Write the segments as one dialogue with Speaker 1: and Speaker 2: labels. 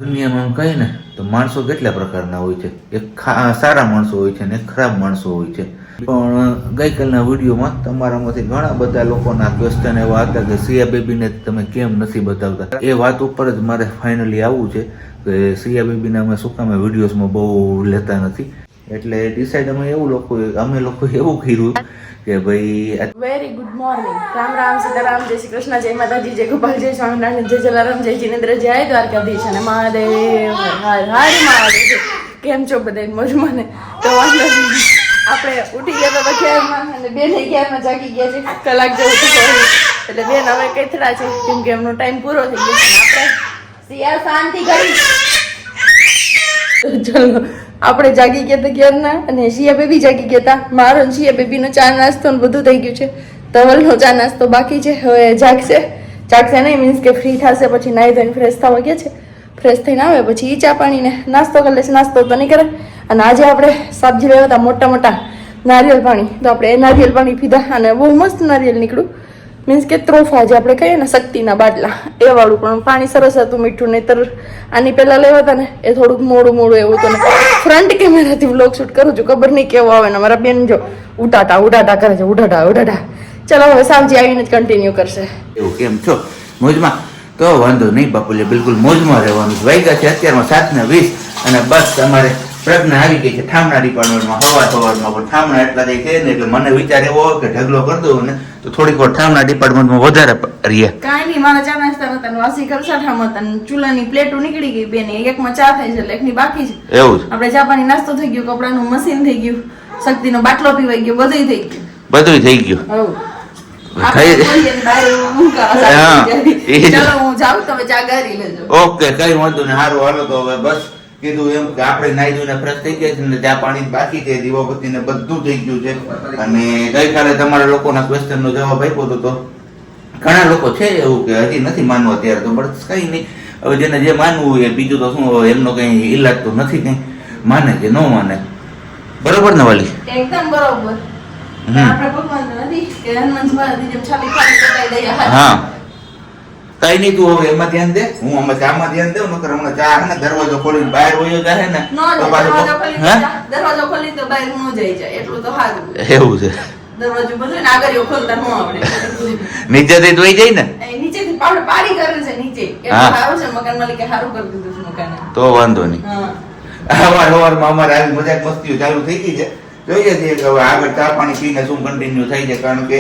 Speaker 1: દુનિયામાં કહીએ ને તો માણસો કેટલા પ્રકારના હોય છે. એક સારા માણસો હોય છે ને એક ખરાબ માણસો હોય છે. પણ ગઈકાલના વિડીયોમાં તમારામાંથી ઘણા બધા લોકોના ક્વેશ્ચન એવા હતા કે સિયા બેબીને તમે કેમ નથી બતાવતા. એ વાત ઉપર જ મારે ફાઇનલી આવવું છે કે સિયા બેબીને અમે શું કામ વિડીયોઝમાં બહુ લેતા નથી. એટલે ડિસાઈડ અમે લોકો એવું કર્યું કે ભાઈ
Speaker 2: very good morning. Ram Ram Sitaram, જય શ્રી કૃષ્ણ, જય માતાજી, જય ગોપાલ, જય સ્વામિનારાયણ, જય જલારામ, જય જીનેન્દ્ર, જય દ્વારકાધીશ અને મહાદેવ હર હર મહાદેવ. કેમ છો બધા મોજમાં ને? તો વાંધો નહીં, આપણે ઉઠી ગયા તો ક્યારમાં અને બેન ક્યારમાં જાગી ગયા છે. કલાક જેવું થયું એટલે બેન હવે કથડા છે કેમ કે એમનો ટાઈમ પૂરો થઈ ગયો. આપણે સિયા શાંતિ કરી ચલો આપણે જાગી ગયા હતા ક્યારના અને શિયા બેબી જાગી ગયા હતા. મારો ને શિયા બેબીનો ચા નાસ્તો ને બધું થઈ ગયું છે. ધવલનો ચા નાસ્તો બાકી છે. હવે જાગશે નહીં મીન્સ કે ફ્રી થશે પછી નાહી ધોઈને ફ્રેશ થવા ગયા છે. ફ્રેશ થઈને આવે પછી ચા પાણી ને નાસ્તો કરી લેશે. નાસ્તો તો નહીં કરે. અને આજે આપણે સબ્જી લેવા હતા મોટા નારિયેલ પાણી, તો આપણે એ નારિયેલ પાણી પીધા અને બહુ મસ્ત નારિયેલ નીકળ્યું. મીન્સ કે ત્રોફા જે આપણે કહીએ ને શક્તિના બાટલા એ વાળું, પણ પાણી સરસ હતું મીઠું. નહીતર આની પહેલાં લેવા હતા ને એ થોડુંક મોડું એવું હતું ને ફ્રન્ટ કેમેરાથી વ્લોગ શૂટ કરું છું, ખબર નહીં કેવો આવે ને. મારા બેન જો ઉડાટા કરે છે, ઉડાટા. ચલો હવે સાંજે આવીને જ કન્ટિન્યુ કરશે.
Speaker 1: એવું કેમ છો? મોજમાં? તો વાંધો નહીં બાપુલે, બિલકુલ મોજમાં રહેવાનું. વાગ્યા છે અત્યારમાં 7:20 અને બસ તમારે પ્રજ્ઞા આવી ગઈ છે ઠામણા ડિપાર્ટમેન્ટમાં સવારમાં. પણ ઠામણા એટલા કઈ છે ને એટલે મને વિચાર એવો કે ઢગલો કરી દઉં ને તો થોડીક વાર ઠામણા ડિપાર્ટમેન્ટમાં વધારે રહીએ.
Speaker 2: કાંઈ નહીં, મારા ચા નાસ્તા હતા વાસી કરસાઠામાં હતા ને ચૂલાની પ્લેટો નીકળી ગઈ બેન. એકમાં ચા થાય છે એટલે એકની બાકી છે.
Speaker 1: એવું જ
Speaker 2: આપણે ચા પાણી નાસ્તો થઈ ગયો, કપડાનું મશીન થઈ ગયું, શક્તિનો બાટલો પીવાઈ ગયો, બધું થઈ ગયું. ચલો હું જાઉં, તમે ચા ગારી લેજો.
Speaker 1: ઓકે, કઈ વાંધો નહીં. સારું, હાલો તો હવે બસ કીધું એમ કે આપણે નાઈ ધોઈને ફ્રેશ થઈ ગયા છે ને ચા પાણી બાકી છે, દીવાબત્તી ને બધું થઈ ગયું છે. અને ગઈકાલે તમારા લોકોના ક્વેશ્ચન નો જવાબ આપ્યો હતો. તો ઘણા લોકો છે એવું કે હજી નથી માનવા ત્યારે, તો બસ કઈ નહીં. હવે જેને જે માનવું હોય બીજું તો શું, એમનો કઈ ઈલાજ તો નથી, કઈ માને કે ન માને. બરોબર ને વાલી?
Speaker 2: એકદમ બરોબર. આપણે ભગવાન નથી કે હનુમાનજી જેમ છાલી ખાલી કટાઈ દઈએ.
Speaker 1: હા, કઈ નહીં, તું હવે એમાં ધ્યાન દે, હું આમાં ચામાં ધ્યાન દઉં. નકર હમણાં ચા હે ને દરવાજો ખોલીને બહાર વયો જાય ને
Speaker 2: દરવાજો ખોલી તો બહાર ન જઈ જાય એટલું તો સારું.
Speaker 1: એવું છે?
Speaker 2: દરવાજો બધું આગળ ખોલતા ન આવડે.
Speaker 1: નીચેથી ધોઈ જાય ને?
Speaker 2: નીચેથી પાવડર પાડી કરે છે નીચે. એટલું સારું છે મકાન માલિકે સારું કરી દીધું છે મકાને.
Speaker 1: તો વાંધો નહીં. સવારમાં અમારે આવી મજાક મસ્તીઓ ચાલુ થઈ ગઈ છે. જોઈએ છીએ કે હવે આગળ ચા પાણી પીને શું કન્ટિન્યુ થઈ છે. કારણ કે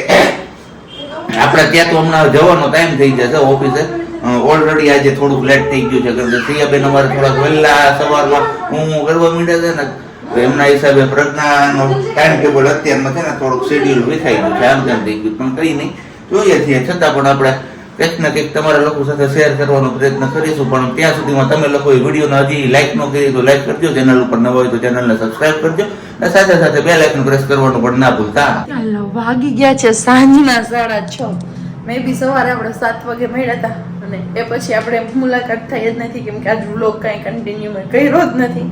Speaker 1: આપણે ત્યાં તો હમણાં જવાનો ટાઈમ થઈ જશે ઓફિસે. ઓલરેડી આજે થોડુંક લેટ થઈ ગયું છે કારણ કે સિયાબેન અમારે થોડાક વહેલા સવારમાં હું કરવા માંડ્યા છે ને, તો એમના હિસાબે પ્રજ્ઞાનો ટાઈમ ટેબલ અત્યારમાં છે ને થોડુંક શેડ્યુલ વિખાઈ ગયું છે, આમ તેમ થઈ ગયું. પણ કંઈ નહીં, જોઈએ છીએ. છતાં પણ આપણે કંઈક ને કંઈક તમારા લોકો સાથે શેર કરવાનો પ્રયત્ન કરીશું. પણ ત્યાં સુધીમાં તમે લોકોએ વિડીયોને હજી લાઈક ન કરી તો લાઈક કરજો, ચેનલ ઉપર નવા હોય તો ચેનલને સબસ્ક્રાઈબ કરજો અને સાથે સાથે બેલ આઇકન પ્રેસ કરવાનું પણ ના ભૂલતા.
Speaker 2: ચાલો, વાગી ગયા છે સાંજના 6:30. મે બી સવારે આપણે 7 વાગે મળ્યા હતા અને એ પછી આપણે મુલાકાત થઈ જ નથી કેમ કે આજ વ્લોગ કાંઈ કન્ટિન્યુ મેં કર્યો જ નથી.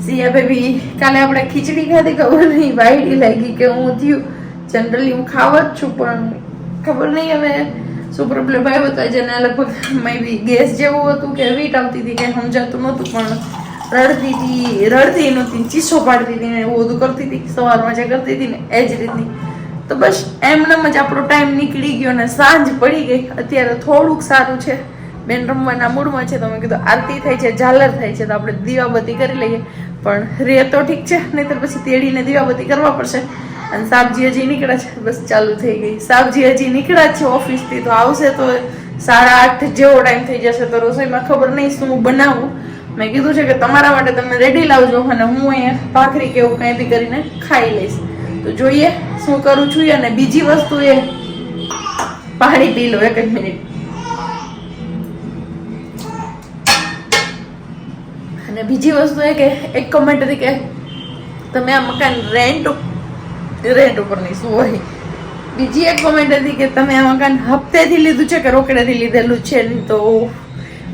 Speaker 2: સિયા બેબી કાલે આપણે ખીચડી ખાધી, ખબર નહીં વાઈડી લાગી કે હું થયું. જનરલી હું ખાવ જ છું પણ ખબર નહીં હવે શું પ્રોબ્લેમ આવ્યો હતો. જેને લગભગ મે બી ગેસ જેવું હતું કે વીટ આવતી હતી કે સમજાતું નહોતું, પણ રડતી નહોતી, ચીસો પાડતી હતી ને એવું બધું કરતી હતી. સવારમાં જે કરતી હતી ને એ જ રીતની. તો બસ એમનેમ જ આપણો ટાઈમ નીકળી ગયો ને સાંજ પડી ગઈ. અત્યારે થોડુંક સારું છે, બેન રમવાના મૂડમાં છે. તો મેં કીધું આરતી થાય છે, ઝાલર થાય છે, તો આપણે દીવાબત્તી કરી લઈએ. પણ રે તો ઠીક છે, નહીંતર પછી તેડીને દીવાબત્તી કરવા પડશે. અને સાબજી હજી નીકળ્યા છે, બસ ચાલુ થઈ ગઈ. સાબજી હજી નીકળ્યા છે ઓફિસથી, તો આવશે તો 8:30 જેવો ટાઈમ થઈ જશે. તો રસોઈમાં ખબર નહીં શું બનાવું. મેં કીધું છે કે તમારા માટે તમે રેડી લાવજો અને હું અહીંયા ભાખરી કે એવું કંઈ બી કરીને ખાઈ લઈશ. તો જોઈએ શું કરું છું. અને બીજી વસ્તુ એ પાણી પી લો, 1 જ મિનિટ. અને બીજી વસ્તુ એ કે એક કમેન્ટ હતી કે તમે આ મકાન રેન્ટ ઉપર નહીં શું હોય. બીજી એક કોમેન્ટ હતી કે તમે આ મકાન હપ્તેથી લીધું છે કે રોકડેથી લીધેલું છે. તો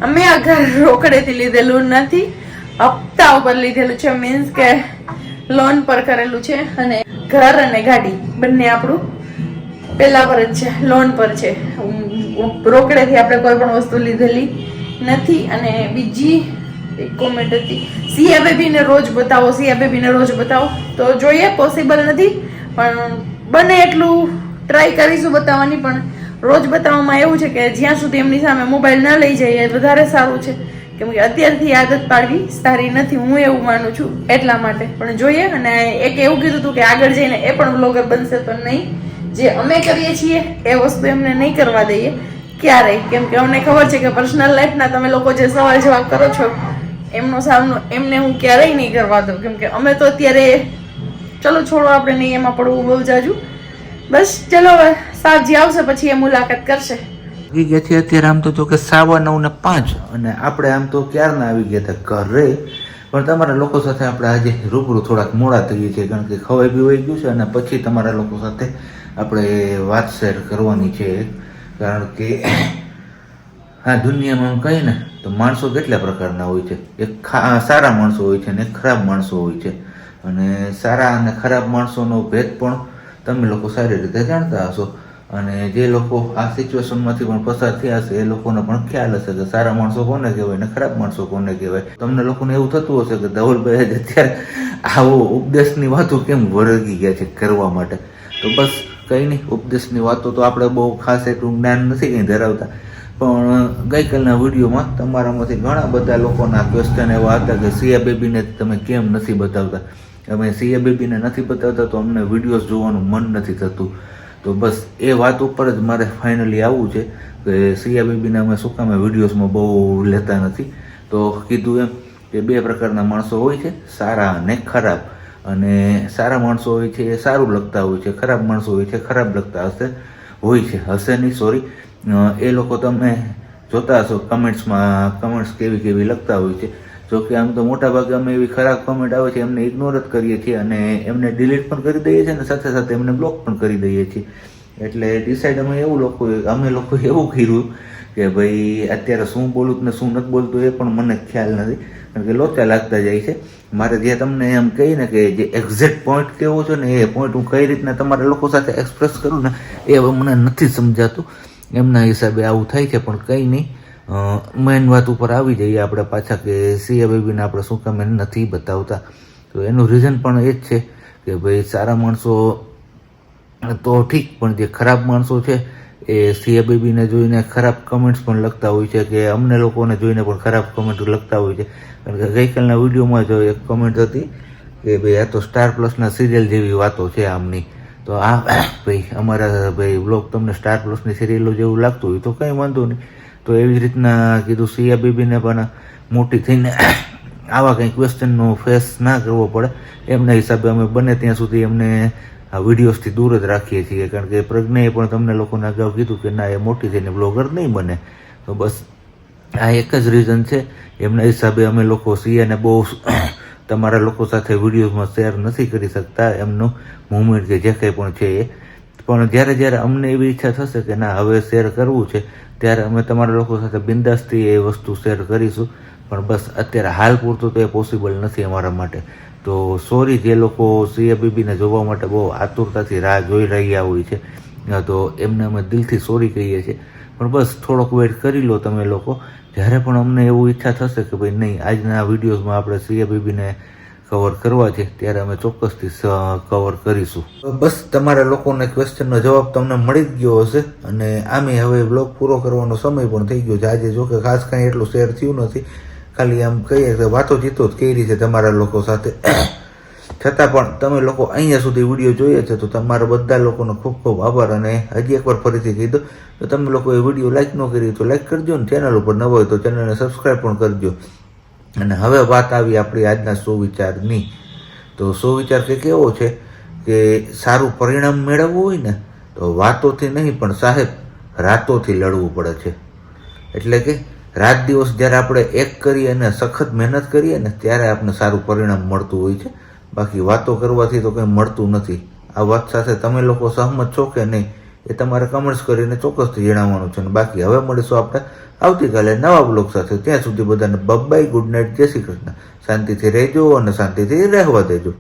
Speaker 2: અમે આ ઘર રોકડેથી લીધેલું નથી, હપ્તા ઉપર લીધેલું છે. મીન્સ કે લોન પર કરેલું છે. અને ઘર અને ગાડી બંને આપણું પેલા પર જ છે, લોન પર છે. રોકડેથી આપણે કોઈ પણ વસ્તુ લીધેલી નથી. અને બીજી એક કોમેન્ટ હતી, સિયા બેબીને રોજ બતાવો, સિયા બેબીને રોજ બતાવો. તો જોઈએ, પોસિબલ નથી, પણ બને એટલું ટ્રાય કરીશું બતાવવાની. પણ રોજ બતાવવામાં એવું છે કે જ્યાં સુધી એમની સામે મોબાઈલ ના લઈ જાય એ વધારે સારું છે, કેમ કે અત્યારથી આદત પાડવી સારી નથી, હું એવું માનું છું એટલા માટે. પણ જોઈએ. અને એક એવું કીધું હતું કે આગળ જઈને એ પણ બ્લોગર બનશે, તો નહીં, જે અમે કરીએ છીએ એ વસ્તુ એમને નહીં કરવા દઈએ ક્યારેય, કેમ કે અમને ખબર છે કે પર્સનલ લાઈફના તમે લોકો જે સવાલ જવાબ કરો છો એમનો સામનો એમને હું ક્યારેય નહીં કરવા દઉં, કેમ કે અમે તો અત્યારે ચલો છોડો, આપણે નહીં એમાં પડવું બહુ જાજુ. બસ ચલો, હવે સાહેબજી આવશે પછી એ મુલાકાત કરશે.
Speaker 1: આવી ગયા છે અત્યારે આમ તો જો કે 9:05 અને આપણે આમ તો ક્યારના આવી ગયા હતા ઘરે, પણ તમારા લોકો સાથે આપણે આજે રૂબરૂ થોડાક મોડા થઈએ છીએ, કારણ કે ખવાઈ બી વહી ગયું છે અને પછી તમારા લોકો સાથે આપણે વાત શેર કરવાની છે. કારણ કે હા, દુનિયામાં આમ કહીએ ને તો માણસો કેટલા પ્રકારના હોય છે. એક સારા માણસો હોય છે અને એક ખરાબ માણસો હોય છે, અને સારા અને ખરાબ માણસોનો ભેદ પણ તમે લોકો સારી રીતે જાણતા હશો. અને જે લોકો આ સિચ્યુએશનમાંથી પણ પસાર થયા હશે એ લોકોને પણ ખ્યાલ હશે કે સારા માણસો કોને કહેવાય ને ખરાબ માણસો કોને કહેવાય. તમને લોકોને એવું થતું હશે કે ધવલભાઈ જ અત્યારે આવો ઉપદેશની વાતો કેમ વળગી ગયા છે કરવા માટે. તો બસ કંઈ નહીં, ઉપદેશની વાતો તો આપણે બહુ ખાસ એટલું જ્ઞાન નથી કંઈ ધરાવતા, પણ ગઈકાલના વિડીયોમાં તમારામાંથી ઘણા બધા લોકોના ક્વેશ્ચન એવા હતા કે સિયા બેબીને તમે કેમ નથી બતાવતા. અમે સિયા બેબીને નથી બતાવતા તો અમને વિડીયોઝ જોવાનું મન નથી થતું. તો બસ એ વાત ઉપર જ મારે ફાઇનલી આવવું છે કે સિયા બેબીને અમે શું કામ વિડીયોઝમાં બહુ લેતા નથી. તો કીધું એમ કે બે પ્રકારના માણસો હોય છે, સારા અને ખરાબ. અને સારા માણસો હોય છે એ સારું લખતા હોય છે, ખરાબ માણસો હોય છે ખરાબ લખતા હશે નહીં સોરી, એ લોકો તમે જોતા હશો કમેન્ટ્સ કેવી લખતા હોય છે. જો કે આમ તો મોટા ભાગે અમે એવી ખરાબ કમેન્ટ આવે છે એમને ઇગ્નોર જ કરીએ છીએ અને એમને ડિલીટ પણ કરી દઈએ છીએ અને સાથે સાથે એમને બ્લોક પણ કરી દઈએ છીએ. એટલે ડિસાઈડ અમે લોકો એવું કર્યું કે ભાઈ અત્યારે શું બોલું ને શું નથી બોલતું એ પણ મને ખ્યાલ નથી, કારણ કે લોચા લાગતા જાય છે. મારે જે તમને એમ કહીને કે જે એક્ઝેક્ટ પોઈન્ટ કેવો છે ને એ પોઈન્ટ હું કઈ રીતના તમારા લોકો સાથે એક્સપ્રેસ કરું ને એ હવે મને નથી સમજાતું, એમના હિસાબે આવું થાય છે. પણ કંઈ નહીં, મેઇન વાત ઉપર આવી જઈએ આપણે પાછા કે સિયા બેબીને આપણે શું કામ એને નથી બતાવતા. તો એનું રીઝન પણ એ જ છે કે ભાઈ સારા માણસો તો ઠીક, પણ જે ખરાબ માણસો છે એ સિયા બેબીને જોઈને ખરાબ કમેન્ટ્સ પણ લખતા હોય છે, કે અમને લોકોને જોઈને પણ ખરાબ કમેન્ટ લખતા હોય છે. કારણ કે ગઈકાલના વિડીયોમાં જો એક કમેન્ટ હતી કે ભાઈ આ તો સ્ટાર પ્લસના સિરિયલ જેવી વાતો છે આમની. તો આ ભાઈ અમારા ભાઈ બ્લોગ તમને સ્ટાર પ્લસની સિરિયલો જેવું લાગતું હોય તો કંઈ વાંધો નહીં. તો એવી જ રીતના કીધું સિયા બેબીને પણ મોટી થઈને આવા કંઈ ક્વેશ્ચનનો ફેસ ના કરવો પડે, એમના હિસાબે અમે બને ત્યાં સુધી એમને આ વિડીયોઝથી દૂર જ રાખીએ છીએ. કારણ કે પ્રજ્ઞાએ પણ તમને લોકોને અગાઉ કીધું કે ના, એ મોટી થઈને બ્લોગર નહીં બને. તો બસ આ એક જ રીઝન છે. એમના હિસાબે અમે લોકો સિયાને બહુ તમારા લોકો સાથે વિડીયોઝમાં શેર નથી કરી શકતા એમનું મુવમેન્ટ કે જે કંઈ પણ છે એ. પણ જ્યારે અમને એવી ઈચ્છા થશે કે ના હવે શેર કરવું છે ત્યારે અમે તમારા લોકો સાથે બિંદાસથી એ વસ્તુ શેર કરીશું. પણ બસ અત્યારે હાલ પૂરતું તો એ પોસિબલ નથી અમારા માટે. તો સોરી જે લોકો સિયા બેબીને જોવા માટે બહુ આતુરતાથી રાહ જોઈ રહ્યા હોય છે, તો એમને અમે દિલથી સોરી કહીએ છીએ. પણ બસ થોડોક વેઇટ કરી લો તમે લોકો. જ્યારે પણ અમને એવું ઈચ્છા થશે કે ભાઈ નહીં, આજના વિડીયોઝમાં આપણે સિયા બેબીને કવર કરવા છે ત્યારે અમે ચોક્કસથી કવર કરીશું. બસ તમારા લોકોને ક્વેશ્ચનનો જવાબ તમને મળી જ ગયો હશે અને આમે હવે બ્લોગ પૂરો કરવાનો સમય પણ થઈ ગયો છે. આજે જો કે ખાસ કાંઈ એટલું શેર થયું નથી, ખાલી આમ કહીએ કે વાતો ચીતો જ કરી છે તમારા લોકો સાથે. છતાં પણ તમે લોકો અહીંયા સુધી વિડીયો જોઈએ છે તો તમારા બધા લોકોનો ખૂબ ખૂબ આભાર. અને હજી એકવાર ફરીથી કહી દો, તો તમે લોકો એ વિડીયો લાઈક ન કરી તો લાઈક કરજો ને ચેનલ ઉપર ન હોય તો ચેનલને સબસ્ક્રાઈબ પણ કરજો. અને હવે વાત આવી આપણી આજના સુવિચારની. તો સુવિચાર કે કેવો છે કે સારું પરિણામ મેળવવું હોય ને તો વાતોથી નહીં પણ સાહેબ રાતોથી લડવું પડે છે. એટલે કે રાત દિવસ જ્યારે આપણે એક કરીએ અને સખત મહેનત કરીએ ને ત્યારે આપણને સારું પરિણામ મળતું હોય છે. બાકી વાતો કરવાથી તો કંઈ મળતું નથી. આ વાત સાથે તમે લોકો સહમત છો કે નહીં એ તમારે કમેન્ટ્સ કરીને ચોક્કસથી જણાવવાનું છે. બાકી હવે મળીશું આપણે આવતીકાલે નવા બ્લોગ સાથે. ત્યાં સુધી બધાને બાય, ગુડ નાઇટ, જય શ્રી કૃષ્ણ. શાંતિથી રહેજો અને શાંતિથી રહેવા દેજો.